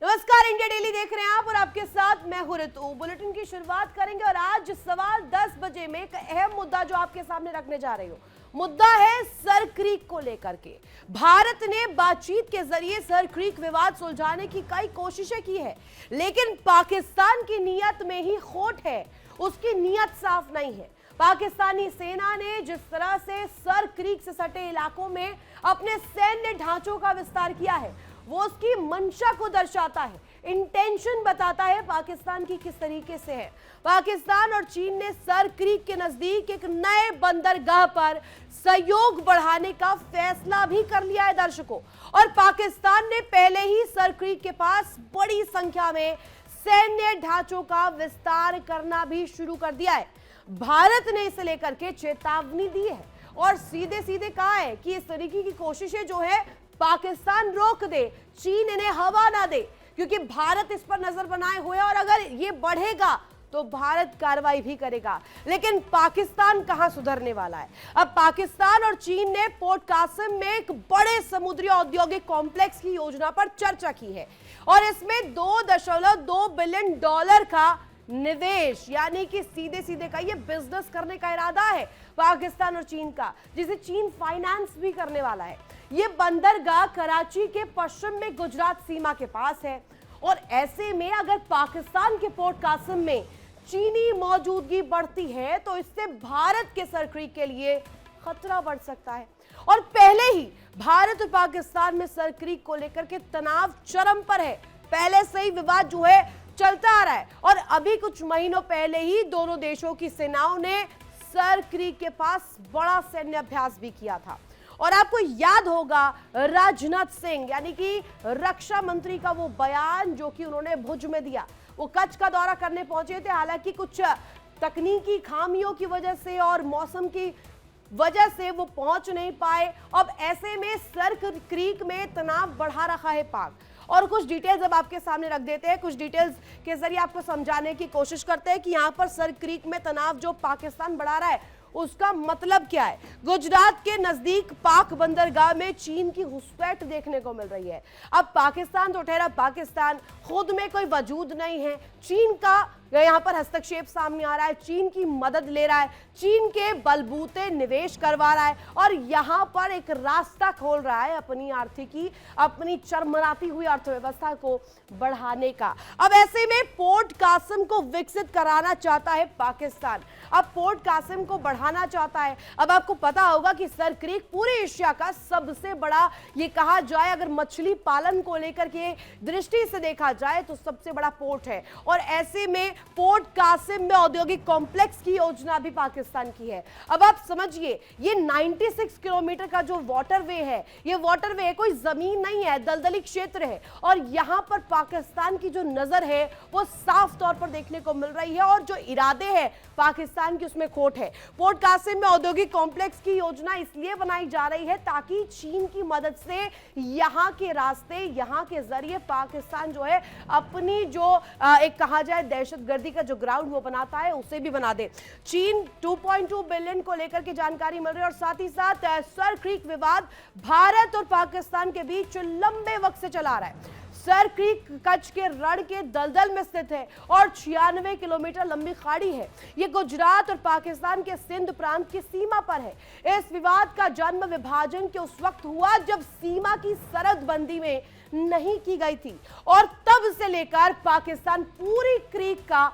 नमस्कार, India daily देख रहे हैं आप और आपके साथ मैं हूं ऋतु। बुलेटिन की शुरुआत करेंगे और आज सवाल 10 बजे में एक अहम मुद्दा जो आपके सामने रखने जा रही हूं, मुद्दा है सर क्रीक को लेकर के। भारत ने बातचीत के जरिए सर क्रीक विवाद सुलझाने की कई कोशिशें की है, लेकिन पाकिस्तान की नीयत में ही खोट है, उसकी नीयत साफ नहीं है। पाकिस्तानी सेना ने जिस तरह से सर क्रीक से सटे इलाकों में अपने सैन्य ढांचों का विस्तार किया है, वो उसकी मंशा को दर्शाता है, इंटेंशन बताता है पाकिस्तान की किस तरीके से है। पाकिस्तान और चीन ने सर क्रीक के नजदीक एक नए बंदरगाह पर सहयोग बढ़ाने का फैसला भी कर लिया है दर्शकों, और पाकिस्तान ने पहले ही सर क्रीक के पास बड़ी संख्या में सैन्य ढांचों का विस्तार करना भी शुरू कर दिया है। भारत ने इसे लेकर के चेतावनी दी है और सीधे सीधे कहा है कि इस तरीके की कोशिशें जो है पाकिस्तान रोक दे, चीन इन्हें हवा ना दे, क्योंकि भारत इस पर नजर बनाए हुए है और अगर ये बढ़ेगा तो भारत कार्रवाई भी करेगा। लेकिन पाकिस्तान कहां सुधरने वाला है। अब पाकिस्तान और चीन ने पोर्ट कासिम में एक बड़े समुद्री औद्योगिक कॉम्प्लेक्स की योजना पर चर्चा की है और इसमें $2.2 बिलियन का निवेश, यानी कि सीधे सीधे का ये बिजनेस करने का इरादा है पाकिस्तान और चीन का, जिसे चीन फाइनेंस भी करने वाला है। ये बंदरगाह कराची के पश्चिम में गुजरात सीमा के पास है और ऐसे में अगर पाकिस्तान के पोर्ट कासिम में चीनी मौजूदगी बढ़ती है तो इससे भारत के सर क्रीक के लिए खतरा बढ़ सकता है। और पहले ही भारत और पाकिस्तान में सर क्रीक को लेकर के तनाव चरम पर है। पहले से ही विवाद जो है चलता आ रहा है और अभी कुछ महीनों पहले ही दोनों देशों की सेनाओं ने सर क्रीक के पास बड़ा सैन्य अभ्यास भी किया था। और आपको याद होगा राजनाथ सिंह यानी कि रक्षा मंत्री का वो बयान जो कि उन्होंने भुज में दिया। वो कच्छ का दौरा करने पहुंचे थे, हालांकि कुछ तकनीकी खामियों की वजह से और मौसम की वजह से वो पहुंच नहीं पाए। अब ऐसे में सर क्रीक में तनाव बढ़ा रखा है पाक, और कुछ डिटेल्स अब आपके सामने रख देते हैं। कुछ डिटेल्स के जरिए आपको समझाने की कोशिश करते हैं कि यहां पर सर क्रीक में तनाव जो पाकिस्तान बढ़ा रहा है उसका मतलब क्या है। गुजरात के नजदीक पाक बंदरगाह में चीन की घुसपैठ देखने को मिल रही है। अब पाकिस्तान तो ठहरा पाकिस्तान, खुद में कोई वजूद नहीं है, चीन का यहां पर हस्तक्षेप सामने आ रहा है, चीन की मदद ले रहा है, चीन के बलबूते निवेश करवा रहा है और यहां पर एक रास्ता खोल रहा है अपनी आर्थिकी, अपनी चरमराती हुई अर्थव्यवस्था को बढ़ाने का। अब ऐसे में पोर्ट कासिम को विकसित कराना चाहता है पाकिस्तान, अब पोर्ट कासिम को बढ़ाना चाहता है। अब आपको पता होगा कि सर क्रीक पूरे एशिया का सबसे बड़ा, ये कहा जाए अगर मछली पालन को लेकर के दृष्टि से देखा जाए तो सबसे बड़ा पोर्ट है, और ऐसे में पोर्ट कासिम में औद्योगिक कॉम्प्लेक्स की योजना भी पाकिस्तान की है। अब आप समझिए, ये 96 किलोमीटर का जो वाटरवे है, ये वाटरवे कोई जमीन नहीं है, दलदली क्षेत्र है, और यहां पर पाकिस्तान की जो नजर है वो साफ तौर पर देखने को मिल रही है और जो इरादे हैं पाकिस्तान की उसमें खोट है। पोर्ट कासिम में औद्योगिक कॉम्प्लेक्स की योजना इसलिए बनाई जा रही है ताकि चीन की मदद से यहां के रास्ते, यहां के जरिए पाकिस्तान जो है अपनी जो एक कहा जाए दहशतगर्दी का जो ग्राउंड वो बनाता है उसे भी बना दे। चीन 2.2 बिलियन को लेकर के जानकारी मिल रही है और साथ ही साथ सर क्रीक विवाद भारत और पाकिस्तान के बीच लंबे वक्त से चला रहा है। सर क्रीक कच्छ के रण के दलदल में स्थित है और 96 किलोमीटर लंबी खाड़ी है। यह गुजरात और पाकिस्तान के सिंध प्रांत की सीमा पर है। इस विवाद का जन्म विभाजन के उस वक्त हुआ जब सीमा की सरहदबंदी में नहीं की गई थी, और तब से लेकर पाकिस्तान पूरी क्रीक का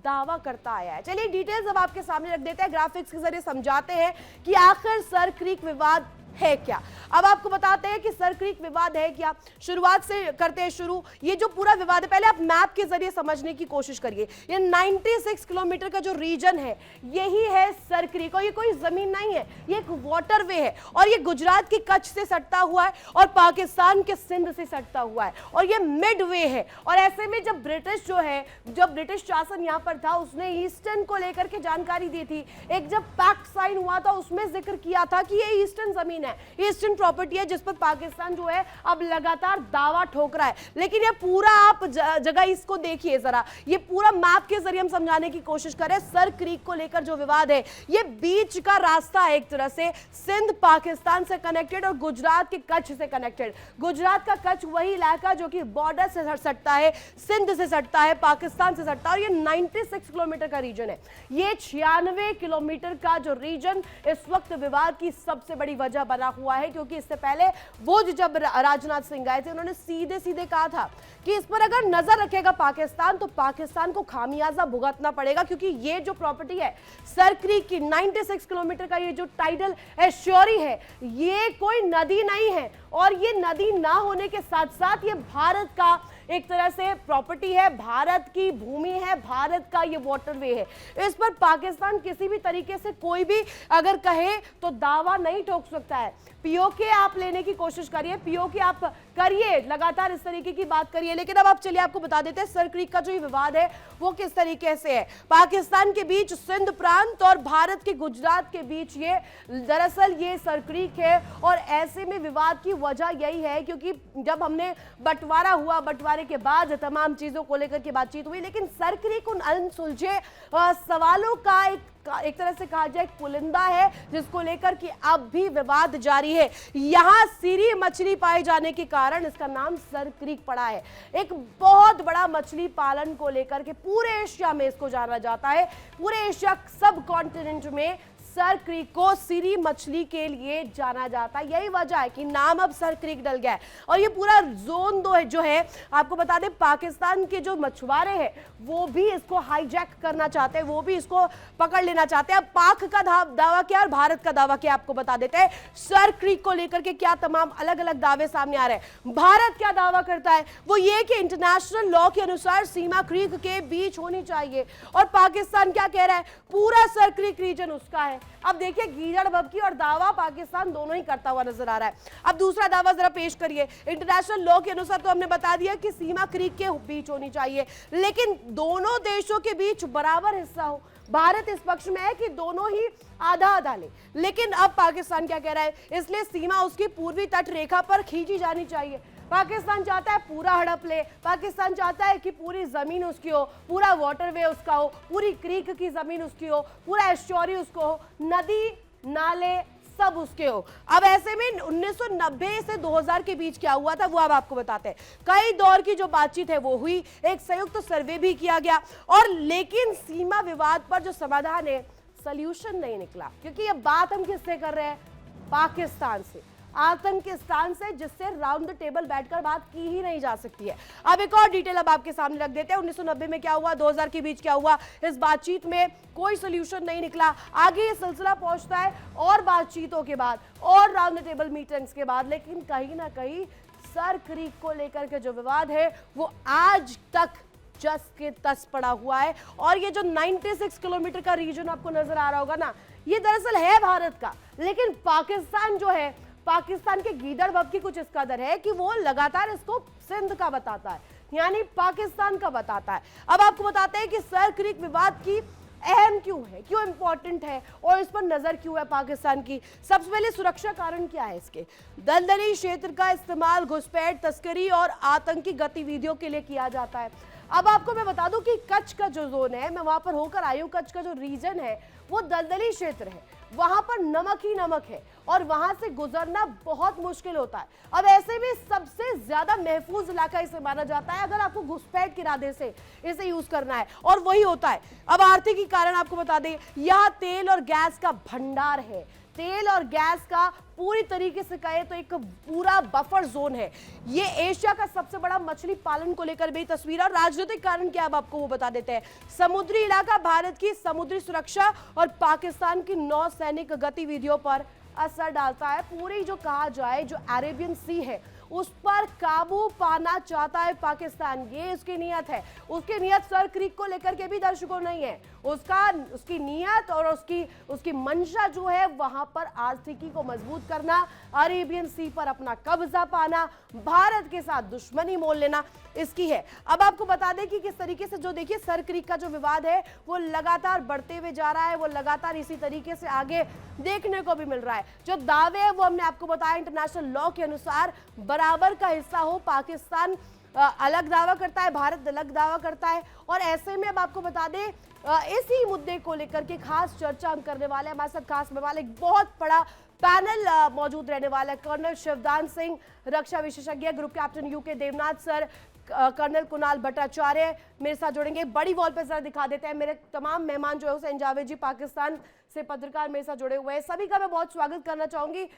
दावा करता आया है। चलिए डिटेल्स अब आपके सामने रख देते हैं, ग्राफिक्स के जरिए समझाते हैं कि आखिर सर क्रीक विवाद है क्या। अब आपको बताते हैं कि सर क्रीक विवाद है क्या। शुरुआत से करते हैं शुरू। ये जो पूरा विवाद है, पहले आप मैप के जरिए समझने की कोशिश करिए। ये 96 किलोमीटर का जो रीजन है यही है सर क्रीक, और ये कोई जमीन नहीं है, ये एक वाटरवे है और ये गुजरात के कच्छ से सटता हुआ है और पाकिस्तान के सिंध से सटता हुआ है और ये मिड वे है। और ऐसे में जब ब्रिटिश शासन यहाँ पर था उसने ईस्टर्न को लेकर के जानकारी दी थी। एक जब पैक्ट साइन हुआ था उसमें जिक्र किया था कि ये ईस्टर्न जमीन है, है, ईस्टर्न प्रॉपर्टी है, जिस पर पाकिस्तान जो है अब लगातार दावा ठोक रहा है। लेकिन ये पूरा आप जगह इसको देखिए जरा, ये पूरा मैप के जरिए हम समझाने की कोशिश करें। सर क्रीक को लेकर जो विवाद है, ये बीच का रास्ता है, एक तरह से सिंध पाकिस्तान से कनेक्टेड और गुजरात के कच्छ से कनेक्टेड। गुजरात का कच्छ वही इलाका जो कि बॉर्डर से सटता है, सिंध से सटता है, पाकिस्तान से सटता है, और ये 96 किलोमीटर का रीजन है। ये 96 किलोमीटर का जो रीजन इस वक्त विवाद की सबसे बड़ी वजह बना हुआ है, क्योंकि इससे पहले वो जब राजनाथ सिंह आए थे, उन्होंने सीधे सीधे कहा था कि इस पर अगर नजर रखेगा पाकिस्तान तो पाकिस्तान को खामियाजा भुगतना पड़ेगा, क्योंकि ये जो प्रॉपर्टी है सर क्रीक की 96 किलोमीटर का ये जो टाइडल एश्योरी है, ये कोई नदी नहीं है, और ये नदी ना होने के साथ साथ ये भारत का एक तरह से प्रॉपर्टी है, भारत की भूमि है, भारत का ये वाटरवे है। इस पर पाकिस्तान किसी भी तरीके से कोई भी अगर कहे तो दावा नहीं ठोक सकता है। पीओके आप लेने की कोशिश करिए, पीओके आप करिए, लगातार इस तरीके की बात करिए, लेकिन अब आप चलिए आपको बता देते हैं सर क्रीक का जो ये विवाद है वो किस तरीके से है। पाकिस्तान के बीच सिंध प्रांत और भारत के गुजरात के बीच ये दरअसल ये सर क्रीक है, और ऐसे में विवाद की वजह यही है क्योंकि जब हमने बंटवारा हुआ, बंटवारे के बाद तमाम चीजों को लेकर के बातचीत हुई, लेकिन सर क्रीक उन अनसुलझे सवालों का एक तरह से कहा जाए पुलिंदा है, जिसको लेकर कि अब भी विवाद जारी है। यहां सीरी मछली पाए जाने के कारण इसका नाम सर क्रीक पड़ा है। एक बहुत बड़ा मछली पालन को लेकर के पूरे एशिया में इसको जाना जाता है, पूरे एशिया सब कॉन्टिनेंट में सर क्रीक को सीरी मछली के लिए जाना जाता है। यही वजह है कि नाम अब सर क्रीक डल गया है। और ये पूरा जोन दो है जो है, आपको बता दें पाकिस्तान के जो मछुआरे हैं वो भी इसको हाईजैक करना चाहते हैं, वो भी इसको पकड़ लेना चाहते हैं। अब पाक का दावा क्या और भारत का दावा क्या आपको बता देते हैं। सर क्रीक को लेकर के क्या तमाम अलग अलग दावे सामने आ रहे हैं। भारत क्या दावा करता है, वो ये कि इंटरनेशनल लॉ के अनुसार सीमा क्रीक के बीच होनी चाहिए, और पाकिस्तान क्या कह रहा है, पूरा सर क्रीक रीजन उसका है। अब देखिए गीदड़ भभकी और दावा पाकिस्तान दोनों ही करता हुआ नजर आ रहा है। अब दूसरा दावा जरा पेश करिए। इंटरनेशनल लॉ के अनुसार तो हमने बता दिया कि सीमा क्रीक के बीच होनी चाहिए, लेकिन दोनों देशों के बीच बराबर हिस्सा हो। भारत इस पक्ष में है कि दोनों ही आधा आधा ले, लेकिन अब पाकिस्तान क्या कह रहा है, इसलिए सीमा उसकी पूर्वी तट रेखा पर खींची जानी चाहिए। पाकिस्तान चाहता है पूरा हड़प ले, पाकिस्तान चाहता है कि पूरी जमीन उसकी हो, पूरा वाटरवे उसका हो, पूरी क्रीक की जमीन उसकी हो, पूरा एस्ट्योरी उसको हो, नदी नाले सब उसके हो। अब ऐसे में 1990 से 2000 के बीच क्या हुआ था वो अब आपको बताते हैं। कई दौर की जो बातचीत है वो हुई, एक संयुक्त सर्वे भी किया गया, और लेकिन सीमा विवाद पर जो समाधान है, सॉल्यूशन नहीं निकला, क्योंकि ये बात हम किससे कर रहे हैं, पाकिस्तान से, आतंकिस्तान से, जिससे राउंड द टेबल बैठकर बात की ही नहीं जा सकती है। अब एक और डिटेल अब आपके सामने रख देते हैं। 1990 में क्या हुआ, 2000 के बीच क्या हुआ, इस बातचीत में कोई सोल्यूशन नहीं निकला। आगे ये सिलसिला पहुंचता है और बातचीतों के बाद और राउंड द टेबल मीटिंग्स के बाद, लेकिन कहीं ना कहीं सर क्रीक को लेकर के जो विवाद है वो आज तक जस के तस पड़ा हुआ है। और ये जो 96 किलोमीटर का रीजन आपको नजर आ रहा होगा ना, ये दरअसल है भारत का, लेकिन पाकिस्तान जो है, पाकिस्तान के गीदड़ भभकी कुछ इस कदर है कि वो लगातार इसको सिंध का बताता है, यानी पाकिस्तान का बताता है। अब आपको बताते हैं कि सर क्रीक विवाद की अहम क्यों है, क्यों इंपॉर्टेंट है, और इस पर नजर क्यों है पाकिस्तान की। सबसे पहले सुरक्षा कारण क्या है इसके, दलदली क्षेत्र का इस्तेमाल घुसपैठ, तस्करी और आतंकी गतिविधियों के लिए किया जाता है। अब आपको मैं बता दूं कि कच्छ का जो जोन है, मैं वहां पर होकर आई हूं, कच्छ का जो रीजन है वो दलदली क्षेत्र है, वहां पर नमक ही नमक है और वहां से गुजरना बहुत मुश्किल होता है। अब ऐसे में सबसे ज्यादा महफूज इलाका इसे माना जाता है अगर आपको घुसपैठ के इरादे से इसे यूज करना है, और वही होता है। अब आर्थिक कारण आपको बता दें, यहाँ तेल और गैस का भंडार है, तेल और गैस का पूरी तरीके से कहे तो एक पूरा बफर जोन है। ये एशिया का सबसे बड़ा मछली पालन को लेकर भी तस्वीर, और राजनीतिक कारण क्या अब आपको वो बता देते हैं। समुद्री इलाका भारत की समुद्री सुरक्षा और पाकिस्तान की नौसैनिक गतिविधियों पर असर डालता है। पूरी जो कहा जाए जो अरेबियन सी है उस पर काबू पाना चाहता है पाकिस्तान, ये उसकी नियत है। उसकी नियत सर क्रीक को लेकर के भी दर्शकों नहीं है, उसकी नियत और उसकी मंशा जो है वहां पर आर्थिकी को मजबूत करना, अरेबियन सी पर अपना कब्जा पाना, भारत के साथ दुश्मनी मोल लेना, इसकी है। अब आपको बता दें कि किस तरीके से जो देखिए सर क्रीक का जो विवाद है वो लगातार बढ़ते हुए जा रहा है, वो लगातार इसी तरीके से आगे देखने को भी मिल रहा है। जो दावे है वो हमने आपको बताया इंटरनेशनल लॉ के अनुसार बराबर का हिस्सा हो, पाकिस्तान अलग दावा करता है, भारत अलग दावा करता है। और ऐसे में अब आपको बता दें इसी मुद्दे को लेकर के खास चर्चा हम करने वाले हैं। हमारे साथ खास मेहमान एक बहुत बड़ा पैनल मौजूद रहने वाला है। कर्नल शिवदान सिंह, रक्षा विशेषज्ञ, group captain UK Devnath sir, colonel Kunal Bhattacharya मेरे साथ जुड़ेंगे। बड़ी वॉल पे जरा दिखा देते हैं मेरे तमाम मेहमान जो है हुसैन जावेद जी पाकिस्तान से पत्रकार मेरे साथ जुड़े हुए हैं। सभी का मैं बहुत स्वागत करना चाहूंगी।